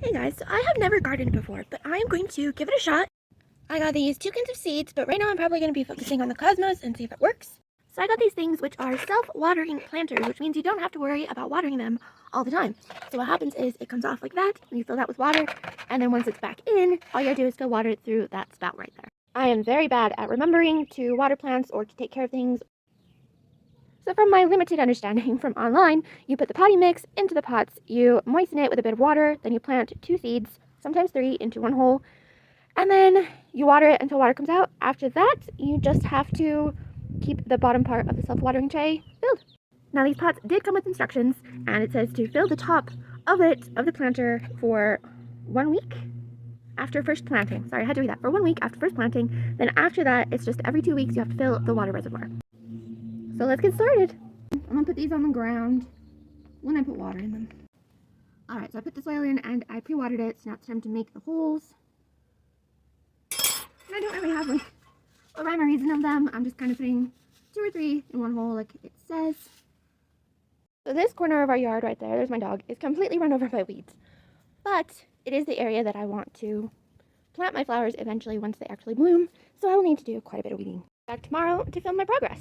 Hey guys, so I have never gardened before, but I am going to give it a shot. I got these 2 cans of seeds, but right now I'm probably going to be focusing on the cosmos and see if it works. So I got these things which are self-watering planters, which means you don't have to worry about watering them all the time. So what happens is it comes off like that, and you fill that with water, and then once it's back in, all you gotta do is fill water through that spout right there. I am very bad at remembering to water plants or to take care of things. So from my limited understanding from online, you put the potty mix into the pots, you moisten it with a bit of water, then you plant 2 seeds, sometimes 3, into one hole, and then you water it until water comes out. After that, you just have to keep the bottom part of the self-watering tray filled. Now these pots did come with instructions, and it says to fill the top of the planter for 1 week after first planting. Sorry, I had to read that. For 1 week after first planting. Then after that, it's just every 2 weeks you have to fill the water reservoir. So let's get started. I'm gonna put these on the ground when I put water in them. Alright, so I put the soil in and I pre-watered it, so now it's time to make the holes. And I don't really have like a rhyme or reason of them. I'm just kind of putting 2 or 3 in one hole like it says. So this corner of our yard right there's my dog, is completely run over by weeds. But it is the area that I want to plant my flowers eventually once they actually bloom, so I will need to do quite a bit of weeding. Back tomorrow to film my progress.